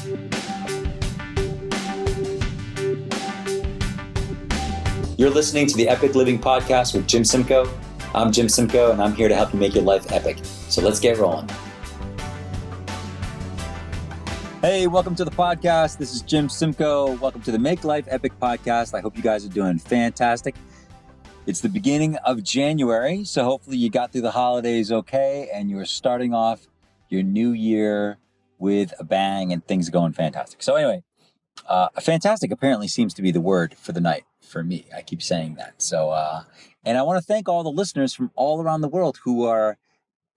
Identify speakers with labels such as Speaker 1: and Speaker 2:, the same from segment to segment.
Speaker 1: You're listening to the Epic Living Podcast with Jim Simcoe. I'm Jim Simcoe, and I'm here to help you make your life epic. So let's get rolling. Hey, welcome to the podcast. This is Jim Simcoe. Welcome to the Make Life Epic podcast. I hope you guys are doing fantastic. It's the beginning of January, so hopefully you got through the holidays okay, and you're starting off your new year with a bang, and things are going fantastic. So anyway, fantastic apparently seems to be the word for the night for me. I keep saying that. So, and I want to thank all the listeners from all around the world who are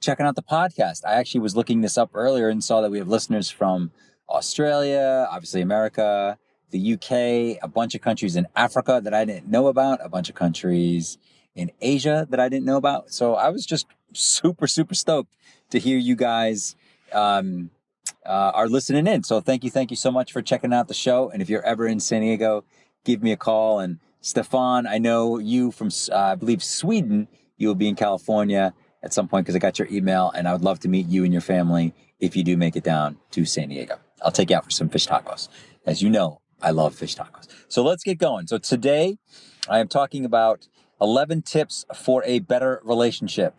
Speaker 1: checking out the podcast. I actually was looking this up earlier and saw that we have listeners from Australia, obviously America, the UK, a bunch of countries in Africa that I didn't know about, a bunch of countries in Asia that I didn't know about. So I was just super stoked to hear you guys are listening in. So thank you so much for checking out the show. And if you're ever in San Diego, give me a call. And Stefan, I know you from, I believe, Sweden. You will be in California at some point because I got your email, and I would love to meet you and your family if you do make it down to San Diego. I'll take you out for some fish tacos. As you know, I love fish tacos. So let's get going. So today I am talking about 11 tips for a better relationship.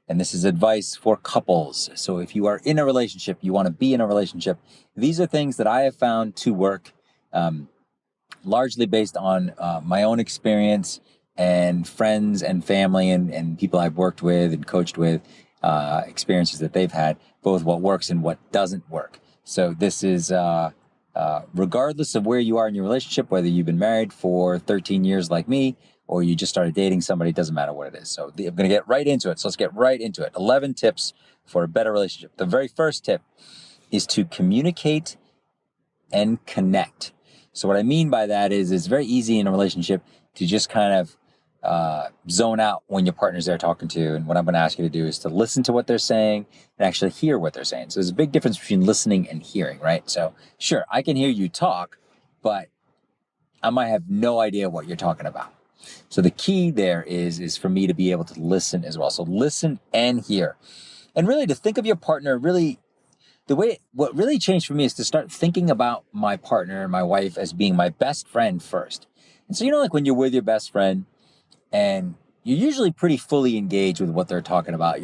Speaker 1: And this is advice for couples. So if you are in a relationship, you want to be in a relationship, these are things that I have found to work, largely based on my own experience and friends and family and people I've worked with and coached with, experiences that they've had, both what works and what doesn't work. So this is regardless of where you are in your relationship, whether you've been married for 13 years like me, or you just started dating somebody, it doesn't matter what it is. So I'm going to get right into it. So let's get right into it. 11 tips for a better relationship. The very first tip is to communicate and connect. So what I mean by that is it's very easy in a relationship to just kind of zone out when your partner's there talking to you. And what I'm going to ask you to do is to listen to what they're saying and actually hear what they're saying. So there's a big difference between listening and hearing, right? So sure, I can hear you talk, but I might have no idea what you're talking about. So the key there is for me to be able to listen as well. So listen and hear. And really to think of your partner, really, what really changed for me is to start thinking about my partner, my wife, as being my best friend first. And so, like when you're with your best friend and you're usually pretty fully engaged with what they're talking about,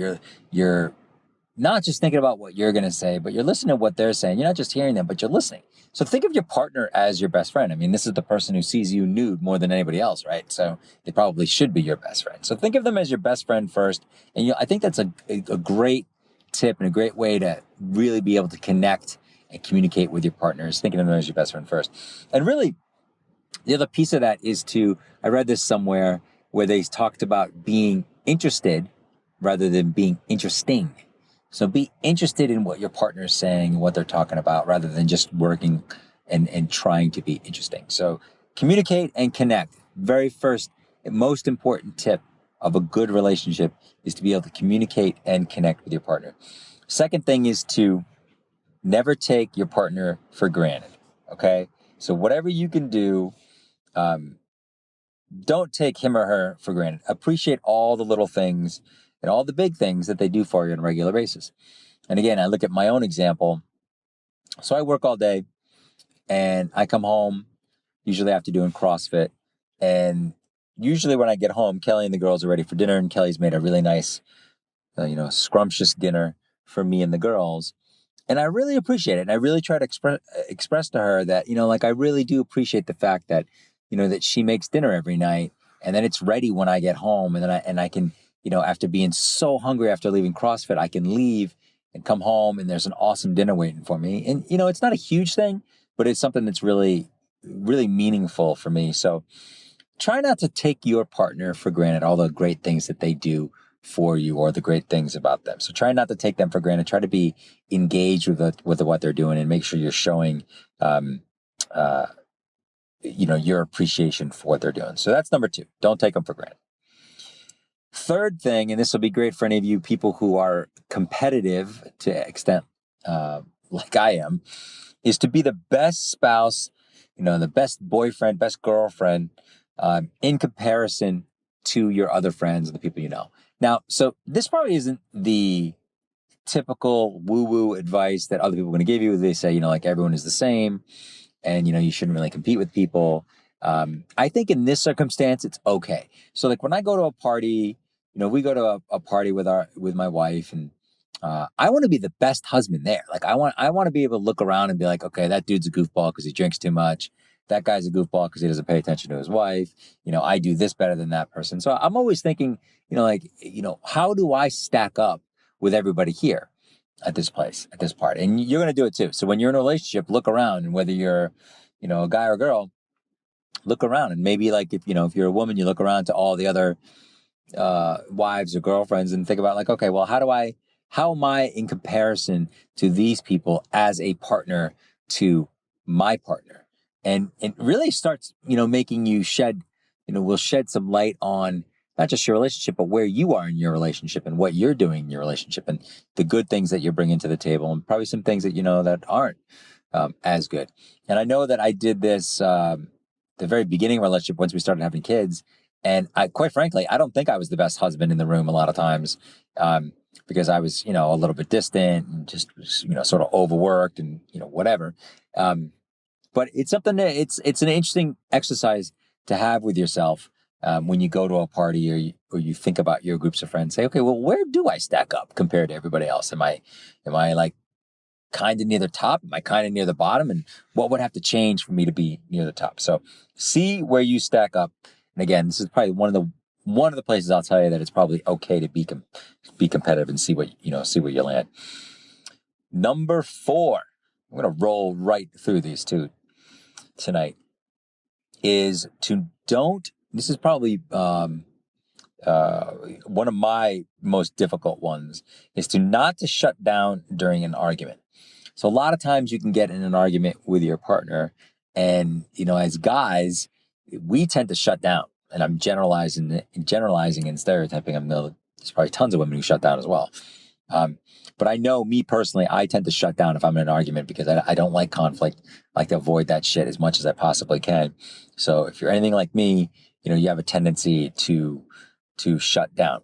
Speaker 1: you're not just thinking about what you're going to say, but you're listening to what they're saying. You're not just hearing them, but you're listening. So think of your partner as your best friend. I mean, this is the person who sees you nude more than anybody else, right? So they probably should be your best friend. So think of them as your best friend first. And I think that's a great tip and a great way to really be able to connect and communicate with your partners, thinking of them as your best friend first. And really, the other piece of that is I read this somewhere where they talked about being interested rather than being interesting. So be interested in what your partner is saying, what they're talking about, rather than just working and trying to be interesting. So communicate and connect. Very first and most important tip of a good relationship is to be able to communicate and connect with your partner. Second thing is to never take your partner for granted, okay? So whatever you can do, don't take him or her for granted. Appreciate all the little things and all the big things that they do for you on a regular basis. And again, I look at my own example. So I work all day and I come home, usually after doing CrossFit. And usually when I get home, Kelly and the girls are ready for dinner, and Kelly's made a really nice, scrumptious dinner for me and the girls. And I really appreciate it. And I really try to express to her that, I really do appreciate the fact that, that she makes dinner every night and then it's ready when I get home. And then I can, after being so hungry after leaving CrossFit, I can leave and come home and there's an awesome dinner waiting for me. And, it's not a huge thing, but it's something that's really, really meaningful for me. So try not to take your partner for granted, all the great things that they do for you or the great things about them. So try not to take them for granted. Try to be engaged with what they're doing and make sure you're showing, your appreciation for what they're doing. So that's number 2. Don't take them for granted. Third thing, and this will be great for any of you people who are competitive to an extent like I am, is to be the best spouse, the best boyfriend, best girlfriend in comparison to your other friends and the people you know. Now, so this probably isn't the typical woo-woo advice that other people are going to give you. They say, like everyone is the same and, you shouldn't really compete with people. I think in this circumstance, it's okay. So like when I go to a party, we go to a party with my wife, and I want to be the best husband there. Like I want to be able to look around and be like, okay, that dude's a goofball because he drinks too much. That guy's a goofball because he doesn't pay attention to his wife. I do this better than that person. So I'm always thinking, how do I stack up with everybody here at this place, at this party? And you're going to do it too. So when you're in a relationship, look around, and whether you're, a guy or a girl, look around. And maybe like if you're a woman, you look around to all the other wives or girlfriends and think about like, okay, well, how am I in comparison to these people as a partner to my partner? And it really starts, making you will shed some light on not just your relationship, but where you are in your relationship and what you're doing in your relationship and the good things that you're bringing to the table, and probably some things that, that aren't as good. And I know that I did this, the very beginning of our relationship, once we started having kids. And quite frankly, I don't think I was the best husband in the room a lot of times, because I was, a little bit distant and just, sort of overworked and, whatever. But it's something that it's an interesting exercise to have with yourself, when you go to a party or you think about your groups of friends. Say, okay, well, where do I stack up compared to everybody else? Am I like kind of near the top? Am I kind of near the bottom? And what would have to change for me to be near the top? So see where you stack up. And again, this is probably one of the places I'll tell you that it's probably okay to be competitive and see where you land. Number 4, I'm going to roll right through these two tonight, is this is probably one of my most difficult ones, is not to shut down during an argument. So a lot of times you can get in an argument with your partner, and, as guys, we tend to shut down. And I'm generalizing and stereotyping. There's probably tons of women who shut down as well. But I know me personally, I tend to shut down if I'm in an argument because I don't like conflict. I like to avoid that shit as much as I possibly can. So if you're anything like me, you have a tendency to shut down.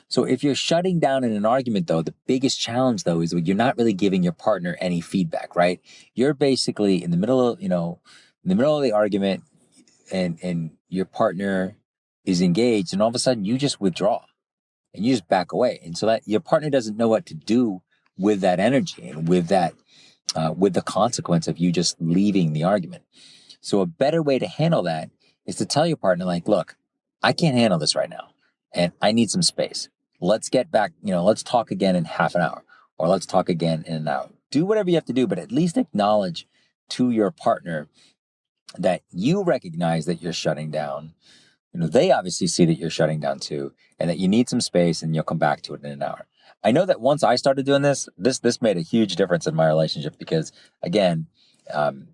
Speaker 1: So if you're shutting down in an argument, though, the biggest challenge, though, is that you're not really giving your partner any feedback, right? You're basically in the middle of the argument, and your partner is engaged, and all of a sudden you just withdraw and you just back away. And so that your partner doesn't know what to do with that energy and with that, with the consequence of you just leaving the argument. So a better way to handle that is to tell your partner, like, look, I can't handle this right now and I need some space. Let's get back, let's talk again in half an hour, or let's talk again in an hour. Do whatever you have to do, but at least acknowledge to your partner that you recognize that you're shutting down. They obviously see that you're shutting down too, and that you need some space, and you'll come back to it in an hour. I know that once I started doing this made a huge difference in my relationship because, again, I'm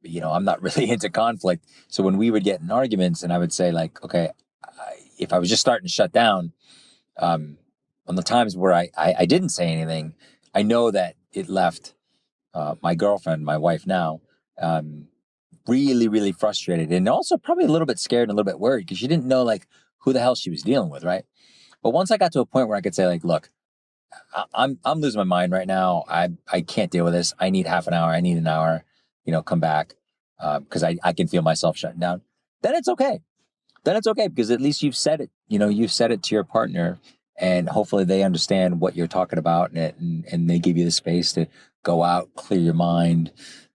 Speaker 1: not really into conflict. So when we would get in arguments and I would say like, okay, if I was just starting to shut down, on the times where I didn't say anything, I know that it left my girlfriend, my wife now, really, really frustrated, and also probably a little bit scared and a little bit worried because she didn't know like who the hell she was dealing with, right? But once I got to a point where I could say like, look, I'm losing my mind right now. I can't deal with this. I need half an hour. I need an hour. Come back, because I can feel myself shutting down. Then it's okay. Because at least you've said it. You've said it to your partner, and hopefully they understand what you're talking about, and they give you the space to go out, clear your mind,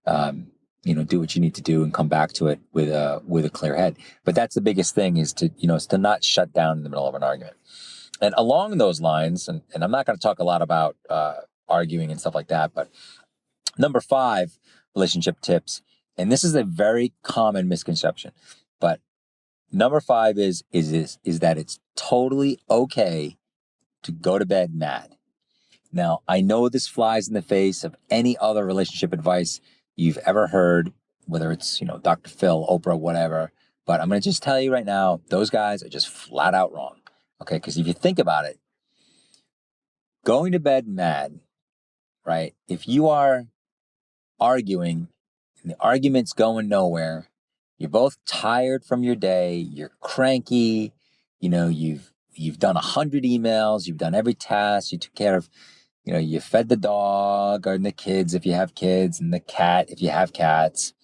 Speaker 1: do what you need to do, and come back to it with a clear head. But that's the biggest thing is to not shut down in the middle of an argument. And along those lines, and I'm not going to talk a lot about arguing and stuff like that, but number 5 relationship tips, and this is a very common misconception, but number 5 is that it's totally okay to go to bed mad. Now, I know this flies in the face of any other relationship advice you've ever heard, whether it's, Dr. Phil, Oprah, whatever, but I'm going to just tell you right now, those guys are just flat out wrong. Okay, because if you think about it, going to bed mad, right? If you are arguing and the argument's going nowhere, you're both tired from your day, you're cranky, you've done 100 emails, you've done every task, you took care of, You fed the dog or the kids if you have kids, and the cat if you have cats,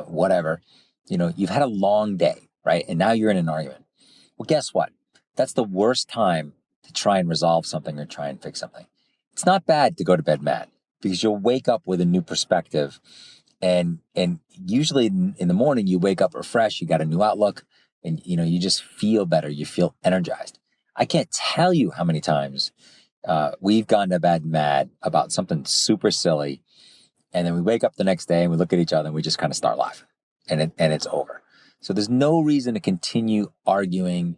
Speaker 1: whatever. You've had a long day, right? And now you're in an argument. Well, guess what? That's the worst time to try and resolve something or try and fix something. It's not bad to go to bed mad because you'll wake up with a new perspective. And usually in the morning, you wake up refreshed, you got a new outlook, and you just feel better. You feel energized. I can't tell you how many times we've gone to bed mad about something super silly, and then we wake up the next day and we look at each other and we just kind of start laughing, and it's over. So there's no reason to continue arguing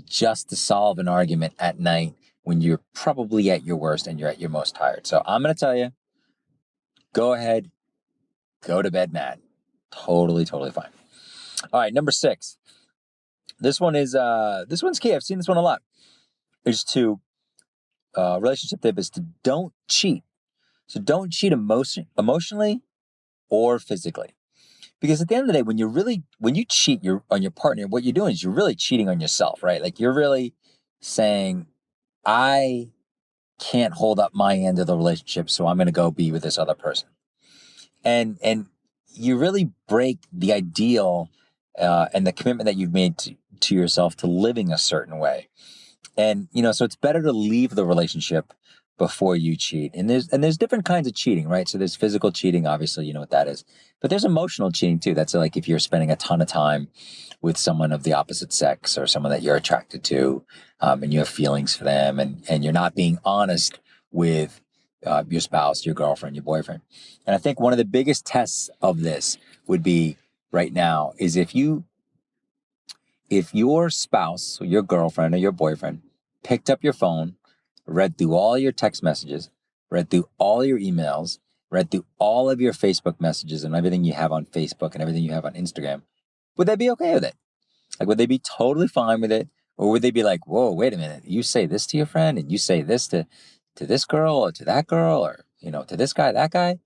Speaker 1: just to solve an argument at night when you're probably at your worst and you're at your most tired. So I'm going to tell you, go ahead, go to bed mad. Totally, totally fine. All right, number 6. This one's key. I've seen this one a lot. Is to relationship tip is to don't cheat. So don't cheat emotionally or physically. Because at the end of the day, when you cheat on your partner, what you're doing is you're really cheating on yourself, right? Like you're really saying, I can't hold up my end of the relationship, so I'm going to go be with this other person. And you really break the ideal and the commitment that you've made to yourself to living a certain way. And, so it's better to leave the relationship before you cheat. And there's different kinds of cheating, right? So there's physical cheating, obviously, you know what that is. But there's emotional cheating too. That's like if you're spending a ton of time with someone of the opposite sex or someone that you're attracted to, and you have feelings for them, and you're not being honest with your spouse, your girlfriend, your boyfriend. And I think one of the biggest tests of this would be right now is if your spouse or your girlfriend or your boyfriend picked up your phone, read through all your text messages, read through all your emails, read through all of your Facebook messages and everything you have on Facebook and everything you have on Instagram, would they be okay with it? Like, would they be totally fine with it? Or would they be like, whoa, wait a minute, you say this to your friend and you say this to this girl or to that girl or, to this guy, that guy?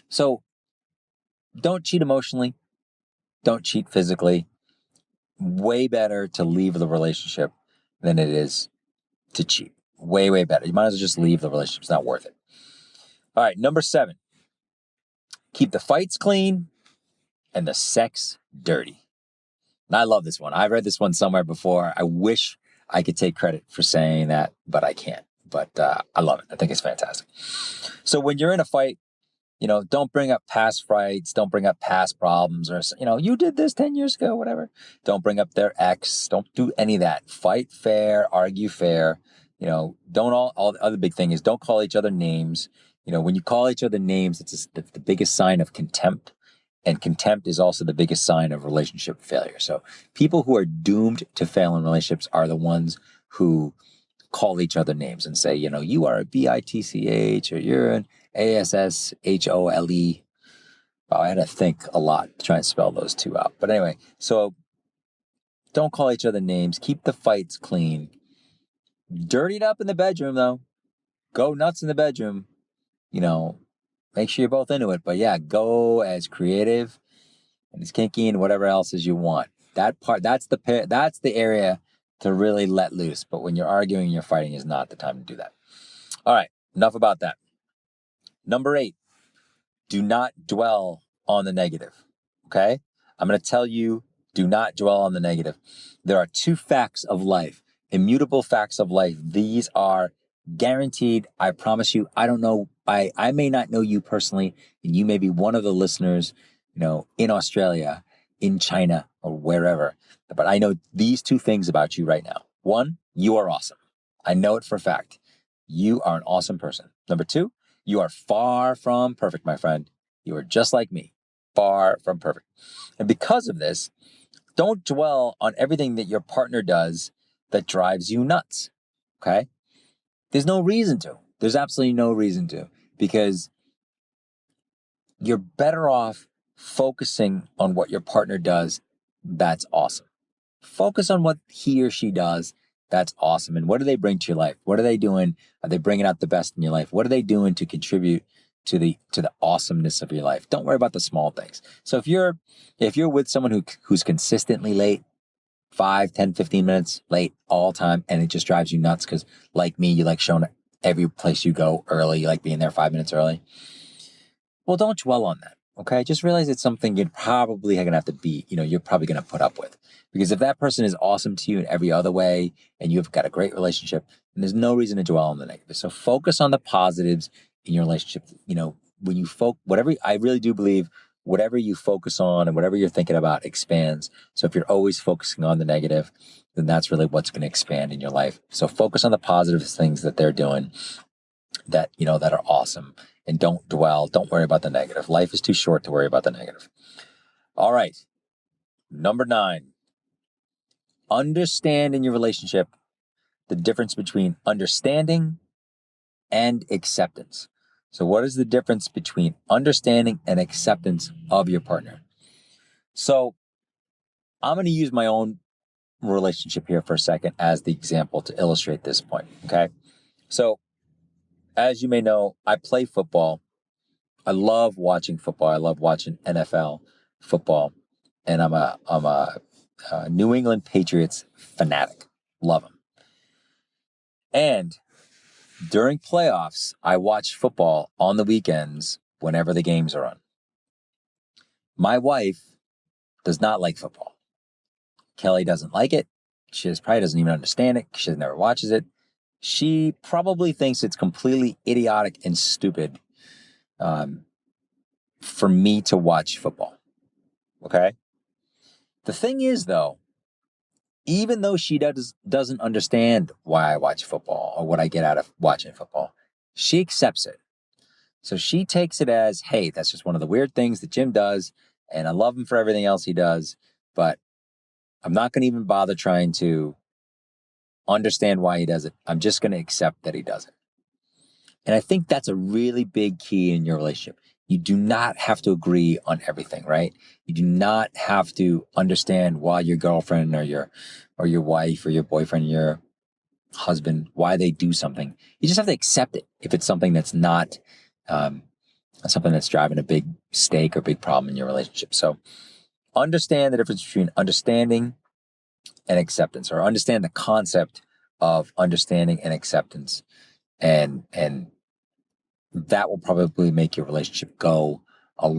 Speaker 1: So don't cheat emotionally. Don't cheat physically. Way better to leave the relationship than it is to cheat. Way, way better. You might as well just leave the relationship. It's not worth it. All right, number 7. Keep the fights clean and the sex dirty. And I love this one. I've read this one somewhere before. I wish I could take credit for saying that, but I can't. But I love it. I think it's fantastic. So when you're in a fight, don't bring up past fights. Don't bring up past problems or, you did this 10 years ago, whatever. Don't bring up their ex. Don't do any of that. Fight fair, argue fair. Don't all the other big thing is don't call each other names. When you call each other names, it's the biggest sign of contempt. And contempt is also the biggest sign of relationship failure. So people who are doomed to fail in relationships are the ones who call each other names and say, you are a bitch or you're an ASSHOLE. Wow, I had to think a lot to try and spell those two out. But anyway, so don't call each other names. Keep the fights clean. Dirty it up in the bedroom, though. Go nuts in the bedroom. Make sure you're both into it. But yeah, go as creative and as kinky and whatever else as you want. That's the area to really let loose. But when you're arguing, you're fighting is not the time to do that. All right, enough about that. Number 8, do not dwell on the negative. Okay? I'm going to tell you, do not dwell on the negative. There are 2 facts of life, immutable facts of life. These are guaranteed. I promise you, I don't know. I may not know you personally, and you may be one of the listeners, in Australia, in China, or wherever. But I know these 2 things about you right now. 1, you are awesome. I know it for a fact. You are an awesome person. Number 2, you are far from perfect, my friend. You are just like me, far from perfect. And because of this, don't dwell on everything that your partner does that drives you nuts, okay? There's no reason to. There's absolutely no reason to, because you're better off focusing on what your partner does. That's awesome. Focus on what he or she does. That's awesome. And what do they bring to your life? What are they doing? Are they bringing out the best in your life? What are they doing to contribute to the awesomeness of your life? Don't worry about the small things. So if you're with someone who's consistently late, 5, 10, 15 minutes late all the time, and it just drives you nuts because, like me, you like showing every place you go early, you like being there 5 minutes early. Well, don't dwell on that. Okay. Just realize it's something you're probably going to have to be, you're probably going to put up with. Because if that person is awesome to you in every other way and you've got a great relationship, then there's no reason to dwell on the negative. So focus on the positives in your relationship. When you I really do believe whatever you focus on and whatever you're thinking about expands. So if you're always focusing on the negative, then that's really what's going to expand in your life. So focus on the positive things that they're doing that are awesome, and don't worry about the negative. Life is too short to worry about the negative. All right. Number 9, understand in your relationship the difference between understanding and acceptance. So what is the difference between understanding and acceptance of your partner? So I'm going to use my own relationship here for a second as the example to illustrate this point. Okay. So as you may know, I play football. I love watching football. I love watching NFL football, and I'm a New England Patriots fanatic. Love them. And during playoffs, I watch football on the weekends whenever the games are on. My wife does not like football. Kelly doesn't like it. She probably doesn't even understand it. She never watches it. She probably thinks it's completely idiotic and stupid for me to watch football. Okay? The thing is, though, even though she doesn't understand why I watch football or what I get out of watching football, she accepts it. So she takes it as, hey, that's just one of the weird things that Jim does, and I love him for everything else he does, but I'm not going to even bother trying to understand why he does it. I'm just going to accept that he does it. And I think that's a really big key in your relationship. You do not have to agree on everything, right? You do not have to understand why your girlfriend or your wife or your boyfriend, your husband, why they do something. You just have to accept it if it's something that's not something that's driving a big stake or big problem in your relationship. So understand the difference between understanding and acceptance, or understand the concept of understanding and acceptance. And that will probably make your relationship go a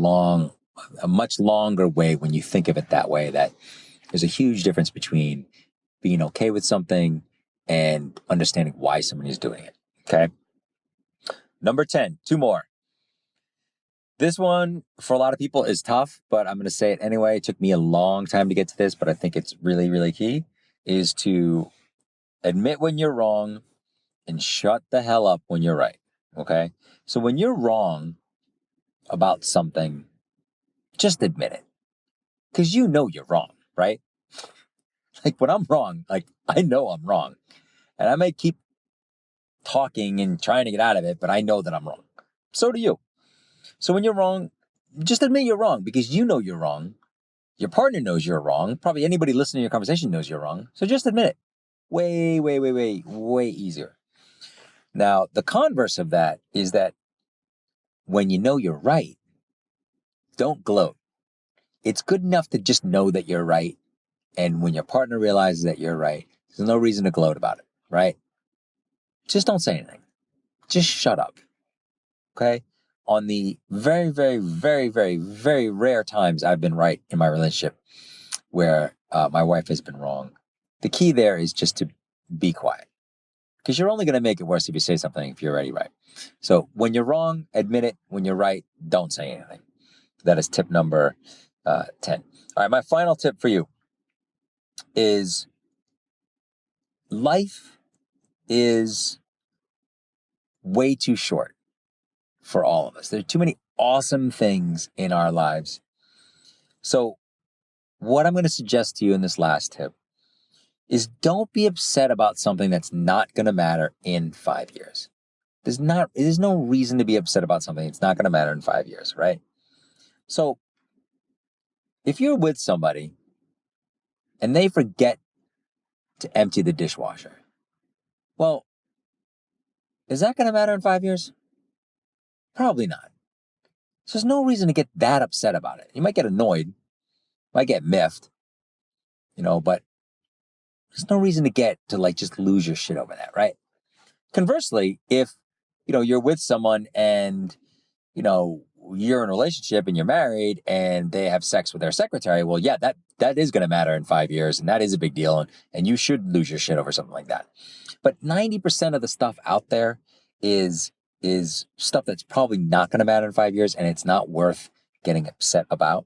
Speaker 1: much longer way when you think of it that way, that there's a huge difference between being okay with something and understanding why somebody is doing it. Okay. Number 10, 2 more. This one for a lot of people is tough, but I'm going to say it anyway. It took me a long time to get to this, but I think it's really, really key, is to admit when you're wrong and shut the hell up when you're right. Okay. So when you're wrong about something, just admit it, because you know you're wrong, right? Like when I'm wrong, like I know I'm wrong, and I may keep talking and trying to get out of it, but I know that I'm wrong. So do you. So when you're wrong, just admit you're wrong, because you know you're wrong. Your partner knows you're wrong. Probably anybody listening to your conversation knows you're wrong. So just admit it. Way, way, way, way, way easier. Now, the converse of that is that when you know you're right, don't gloat. It's good enough to just know that you're right. And when your partner realizes that you're right, there's no reason to gloat about it, right? Just don't say anything. Just shut up. Okay? On the very, very, very, very, very rare times I've been right in my relationship where my wife has been wrong, the key there is just to be quiet, because you're only going to make it worse if you say something if you're already right. So when you're wrong, admit it. When you're right, don't say anything. That is tip number 10. All right, my final tip for you is life is way too short for all of us. There are too many awesome things in our lives. So what I'm going to suggest to you in this last tip is don't be upset about something that's not going to matter in 5 years. There's no reason to be upset about something that's not going to matter in 5 years, right? So if you're with somebody and they forget to empty the dishwasher, well, is that going to matter in 5 years? Probably not. So there's no reason to get that upset about it. You might get annoyed, might get miffed, but there's no reason to just lose your shit over that, right? Conversely, if, you're with someone and, you're in a relationship and you're married and they have sex with their secretary, well, yeah, that is going to matter in 5 years. And that is a big deal. And you should lose your shit over something like that. But 90% of the stuff out there is stuff that's probably not going to matter in 5 years, and it's not worth getting upset about.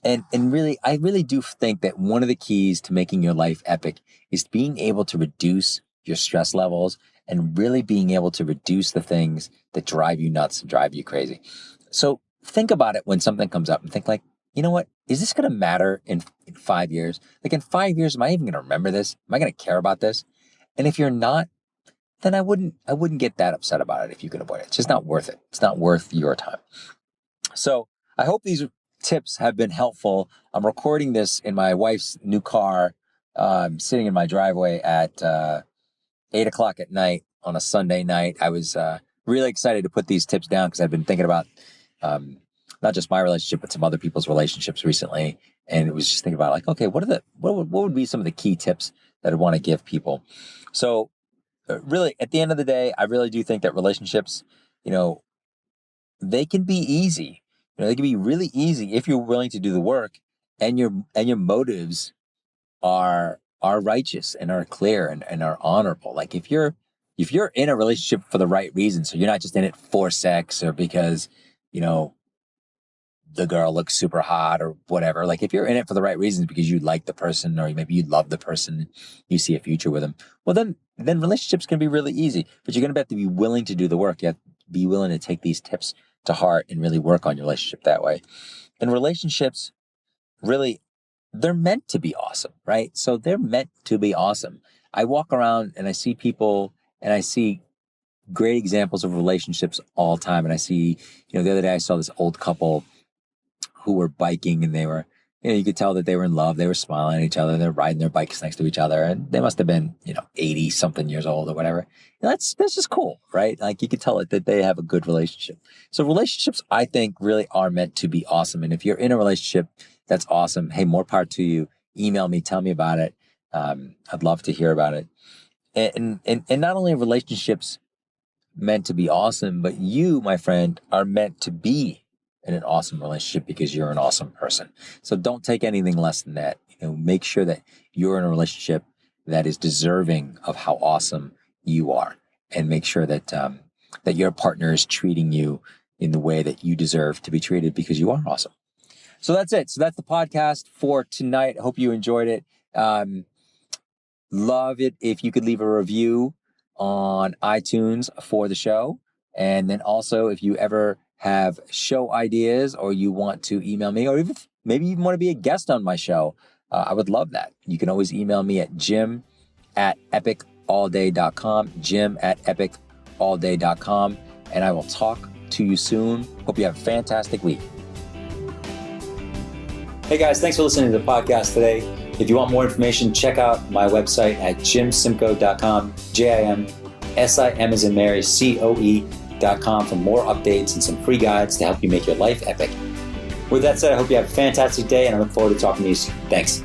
Speaker 1: And really, I really do think that one of the keys to making your life epic is being able to reduce your stress levels and really being able to reduce the things that drive you nuts and drive you crazy. So think about it when something comes up and think like, you know what? Is this going to matter in 5 years? Like in 5 years, am I even going to remember this? Am I going to care about this? And if you're not, then I wouldn't get that upset about it if you can avoid it. It's just not worth it. It's not worth your time. So I hope these tips have been helpful. I'm recording this in my wife's new car, sitting in my driveway at 8:00 at night on a Sunday night. I was really excited to put these tips down because I've been thinking about not just my relationship, but some other people's relationships recently. And it was just thinking about like, okay, what would be some of the key tips that I want to give people? So really, at the end of the day, I really do think that relationships, they can be easy. They can be really easy if you're willing to do the work and your motives are righteous and are clear and are honorable. Like if you're in a relationship for the right reasons, so you're not just in it for sex or because, the girl looks super hot or whatever. Like if you're in it for the right reasons because you like the person or maybe you love the person, you see a future with them, well then relationships can be really easy, but you're going to have to be willing to do the work. You have to be willing to take these tips to heart and really work on your relationship that way. And relationships really, they're meant to be awesome, right? So they're meant to be awesome. I walk around and I see people and I see great examples of relationships all the time. And I see, the other day I saw this old couple who were biking and they were, you could tell that they were in love. They were smiling at each other. They're riding their bikes next to each other. And they must have been, 80 something years old or whatever. And that's just cool, right? Like you could tell it that they have a good relationship. So relationships, I think, really are meant to be awesome. And if you're in a relationship that's awesome, hey, more power to you. Email me, tell me about it. I'd love to hear about it. And not only are relationships meant to be awesome, but you, my friend, are meant to be in an awesome relationship because you're an awesome person. So don't take anything less than that. Make sure that you're in a relationship that is deserving of how awesome you are, and make sure that that your partner is treating you in the way that you deserve to be treated because you are awesome. So that's it. So that's the podcast for tonight. I hope you enjoyed it. Love it if you could leave a review on iTunes for the show. And then also if you ever have show ideas or you want to email me, or even maybe you want to be a guest on my show, I would love that. You can always email me at jim@epicallday.com, jim@epicallday.com, and I will talk to you soon. Hope you have a fantastic week. Hey guys, thanks for listening to the podcast today. If you want more information, check out my website at jimsimcoe.com, JIM, SIM as in Mary, COE.com for more updates and some free guides to help you make your life epic. With that said, I hope you have a fantastic day and I look forward to talking to you soon. Thanks.